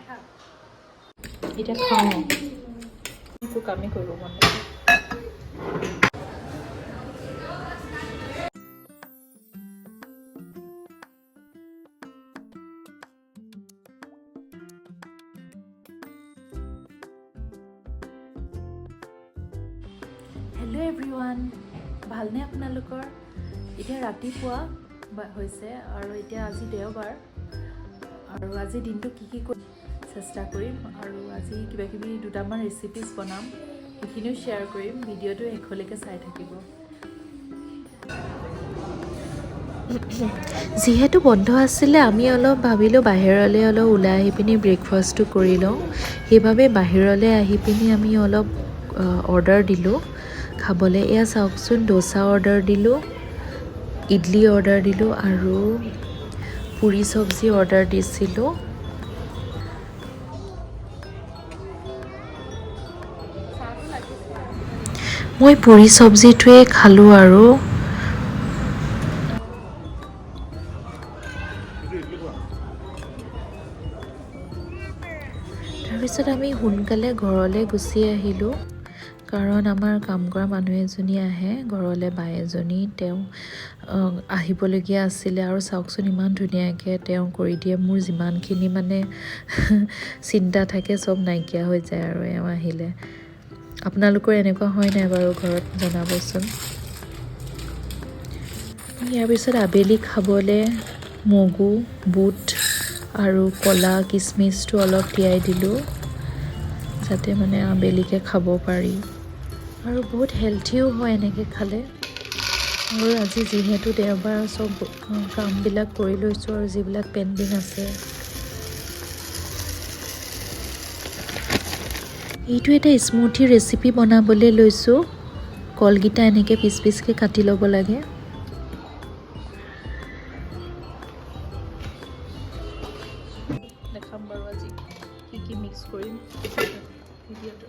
এতিয়া খাওঁ একো কামেই কৰিব মন নাই হেল্ল' এভৰিৱান ভালনে আপোনালোকৰ এতিয়া ৰাতিপুৱা হৈছে আৰু এতিয়া আজি দেওবাৰ আৰু আজি দিনটো কি চেষ্টা কৰিম আৰু আজি কিবা কিবি দুটামান ৰেচিপিজ বনাম সেইখিনিও শ্বেয়াৰ কৰিম ভিডিঅ'টো শেষলৈকে চাই থাকিব যিহেতু বন্ধ আছিলে আমি অলপ ভাবিলোঁ বাহিৰলৈ অলপ ওলাই আহি পিনি ব্ৰেকফাষ্টটো কৰি লওঁ সেইবাবে বাহিৰলৈ আহি পিনি আমি অলপ অৰ্ডাৰ দিলোঁ খাবলৈ এয়া চাওকচোন ডোচা অৰ্ডাৰ দিলোঁ ইডলি অৰ্ডাৰ দিলোঁ আৰু পুৰি চব্জি অৰ্ডাৰ দিছিলোঁ মই পুৰি চব্জিটোৱে খালোঁ আৰু তাৰপিছত আমি সোনকালে ঘৰলৈ গুচি আহিলোঁ কাৰণ আমাৰ কাম কৰা মানুহ এজনী আহে ঘৰলৈ বাই এজনী তেওঁ আহিবলগীয়া আছিলে আৰু চাওকচোন ইমান ধুনীয়াকৈ তেওঁ কৰি দিয়ে মোৰ যিমানখিনি মানে চিন্তা থাকে চব নাইকিয়া হৈ যায় আৰু এওঁ আহিলে আপোনালোকৰ এনেকুৱা হয় নাই বাৰু ঘৰত জনাবচোন ইয়াৰ পিছত আবেলি খাবলৈ মগু বুট আৰু কলা কিচমিচটো অলপ তিয়াই দিলোঁ যাতে মানে আবেলিকৈ খাব পাৰি আৰু বহুত হেল্থিও হয় এনেকৈ খালে আৰু আজি যিহেতু দেওবাৰ চব কামবিলাক কৰি লৈছোঁ আৰু যিবিলাক পেণ্ডিং আছে এইটো এটা স্মুথি ৰেচিপি বনাবলৈ লৈছোঁ কলকেইটা এনেকৈ পিচ পিচকৈ কাটি ল'ব লাগে দেখাম বাৰু আজি কি মিক্স কৰিম ভিডিঅ'টো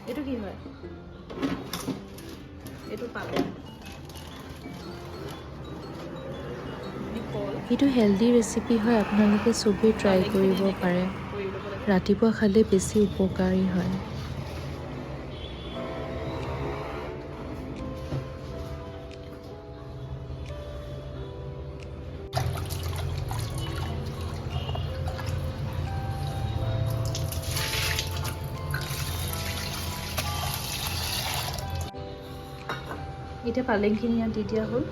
এইটো কি হয় এইটো পালে এইটো হেল্ডি ৰেচিপি হয় আপোনালোকে চবেই ট্ৰাই কৰিব পাৰে ৰাতিপুৱা খালে বেছি উপকাৰী হয় এতিয়া পালেংখিনি ইয়াত দি দিয়া হ'ল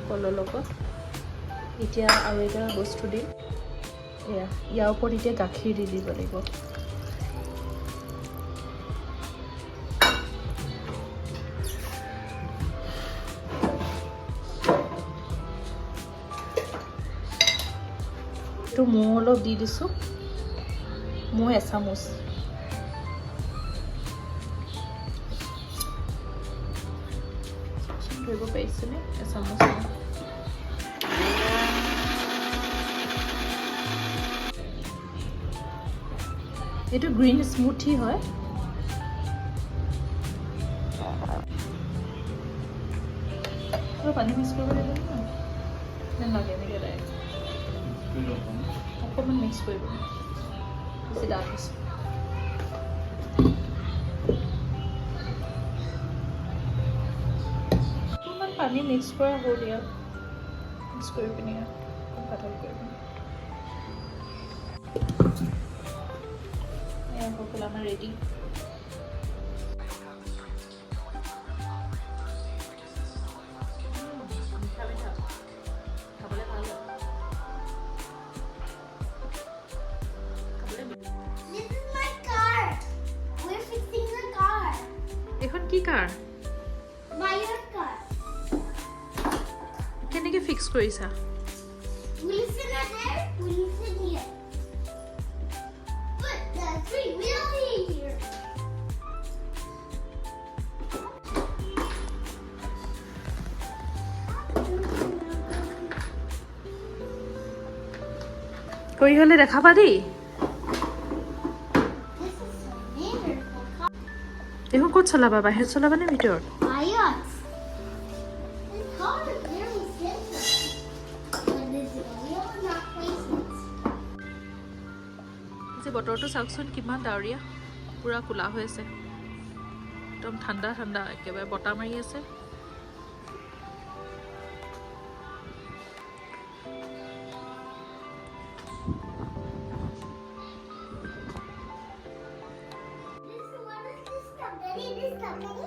কলৰ লগত এতিয়া আৰু এটা বস্তু দিম এয়া ইয়াৰ ওপৰত এতিয়া গাখীৰ দি দিব লাগিব এইটো মৌ অলপ দি দিছোঁ মৌ এচামুচ ধৰিব পাৰিছেনে এচামুচ এইটো গ্ৰীণ স্মুথি হয় পানী মিক্স কৰিব লাগিব নালাগে এনেকৈ ডাইৰেক্ট অকণমান মিক্স কৰিব বেছি ডাঠ হৈছে অকণমান পানী মিক্স কৰা হ'ল ইয়াত মিক্স কৰি পিনি পাতল কৰিব এয়া হৈ গ'ল আমাৰ ৰেডি এখন কি কাৰ কেনেকৈ ফিক্স কৰিছা কৰি হ'লে দেখাবা দেই এইখন ক'ত চলাবা বাহিৰত চলাবা নে ভিতৰত বতৰটো চাওকচোন কিমান ডাৱৰীয়া পুৰা কোলা হৈ আছে একদম ঠাণ্ডা ঠাণ্ডা একেবাৰে বতাহ মাৰি আছে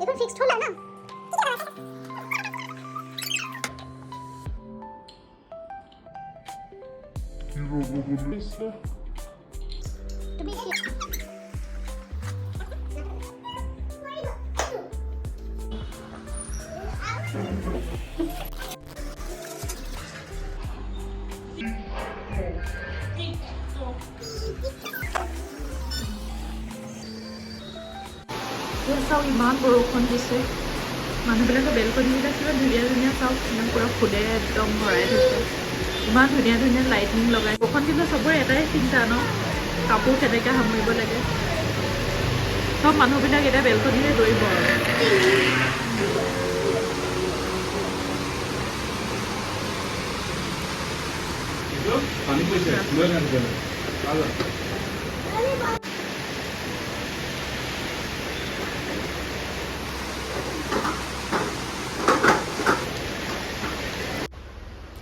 এখন ফিক্সড হল না তুমি চাওক ইমান বৰষুণ দিছে মানুহবিলাকে বেলকনিবিলাক কিমান ধুনীয়া ধুনীয়া চাওক ইমান পূৰা ফুলে একদম ভৰাই থৈছে ইমান ধুনীয়া ধুনীয়া লাইটিং লগাই বৰষুণ দিলে চবৰে এটাই চিন্তা ন কাপোৰ কেনেকৈ সামৰিব লাগে চব মানুহবিলাক এতিয়া বেলকনিৰে দৌৰিব পানী পইছে লৈ নাথাকে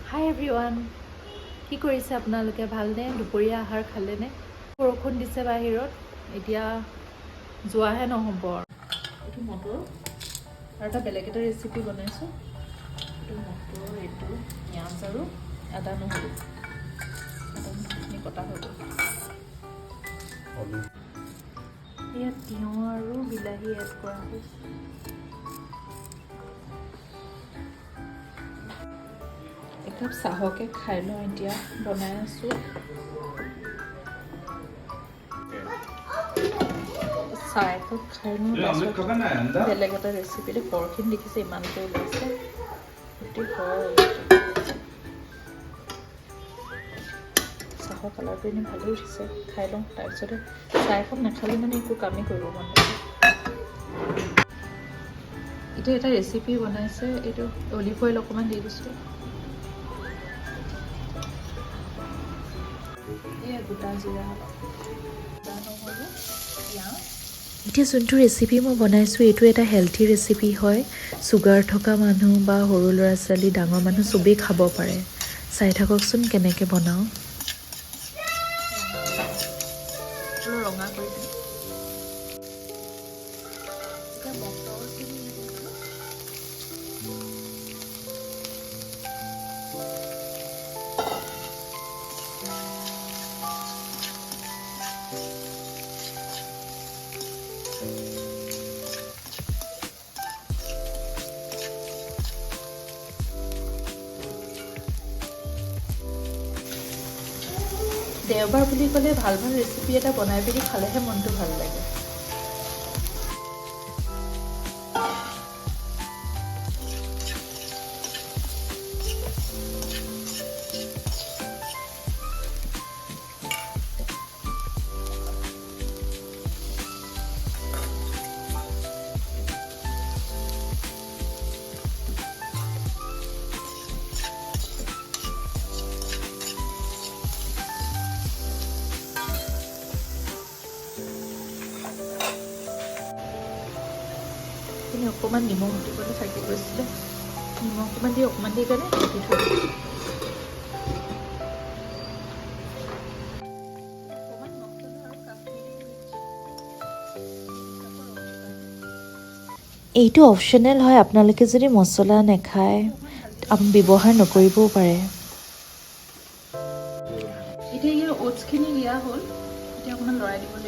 হাই এভৰিৱান কি কৰিছে আপোনালোকে ভালনে দুপৰীয়া আহাৰ খালেনে বৰষুণ দিছে বাহিৰত এতিয়া যোৱাহে নহ'ব এইটো মটৰ আৰু এটা বেলেগ এটা ৰেচিপি বনাইছোঁ এইটো মটৰ এইটো পিঁয়াজ আৰু আদা নহৰু কটা হৈ গ'ল ইয়াত তিয়ঁহ আৰু বিলাহী এড কৰা হৈছে একাপ চাহকে খাই লওঁ এতিয়া বনাই আছোঁ চাহ একাপ খাই লওঁ তাৰপিছত বেলেগ এটা ৰেচিপিতে পৰখিনি দেখিছে ইমানকৈ ওলাইছে গোটেই হয় চাহৰ কালাৰটো এনেই ভালেই উঠিছে খাই লওঁ তাৰপিছতে চাহ একাপ নাখালে মানে একো কামেই কৰিব মন নাযায় এইটো এটা ৰেচিপি বনাইছে এইটো অলিভ অইল অকণমান দি দিছোঁ গোটা জিৰা নহৰু পিঁয়াজ এতিয়া যোনটো ৰেচিপি মই বনাইছোঁ এইটো এটা হেল্থি ৰেচিপি হয় চুগাৰ থকা মানুহ বা সৰু ল'ৰা ছোৱালী ডাঙৰ মানুহ চবেই খাব পাৰে চাই থাককচোন কেনেকৈ বনাওঁ ৰঙা কৰি দিম এতিয়া মটৰখিনি দেওবাৰ বুলি ক'লে ভাল ভাল ৰেচিপি এটা বনাই পিনি খালেহে মনটো ভাল লাগে অকণমান নিমখ দিবলৈ থাকি গৈছিলে নিমখ অকণমান দি কাৰণে ঢাকি থৈ এইটো অপশ্যনেল হয় আপোনালোকে যদি মছলা নাখায় ব্যৱহাৰ নকৰিবও পাৰে এতিয়া ইয়াৰ অ'টছখিনি দিয়া হ'ল এতিয়া অকণমান লৰাই দিব লাগিব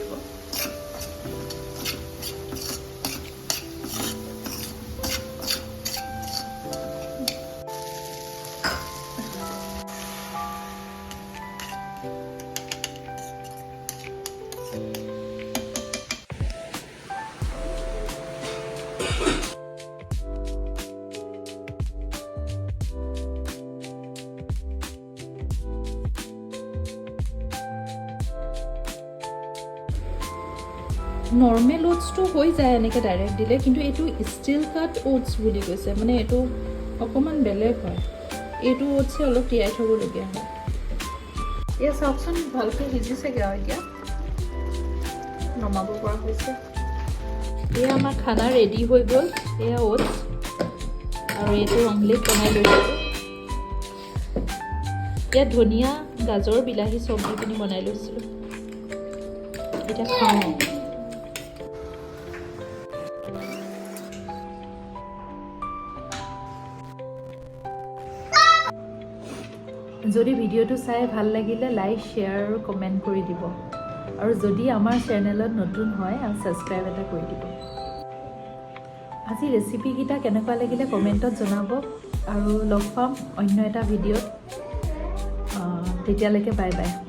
নৰ্মেল ওটছটো হৈ যায় এনেকৈ ডাইৰেক্ট দিলে কিন্তু এইটো ষ্টিল কাট ওটছ বুলি কৈছে মানে এইটো অকণমান বেলেগ হয় এইটো ওটছে অলপ তিয়াই থ'বলগীয়া হয় এয়া চাওকচোন ভালকৈ সিজিছেগৈ আৰু এতিয়া নমাব পৰা হৈছে এয়া আমাৰ খানা ৰেডি হৈ গ'ল এয়া ওটছ আৰু এইটো অমলেট বনাই লৈছোঁ এয়া ধনিয়া গাজৰ বিলাহী চব দি পিনি বনাই লৈছিলোঁ এতিয়া খাওঁ যদি ভিডিঅ'টো চাই ভাল লাগিলে লাইক শ্বেয়াৰ আৰু কমেণ্ট কৰি দিব আৰু যদি আমাৰ চেনেলত নতুন হয় ছাবস্ক্ৰাইব এটা কৰি দিব আজি ৰেচিপিকেইটা কেনেকুৱা লাগিলে কমেণ্টত জনাব আৰু লগ পাম অন্য এটা ভিডিঅ'ত তেতিয়ালৈকে বাই বাই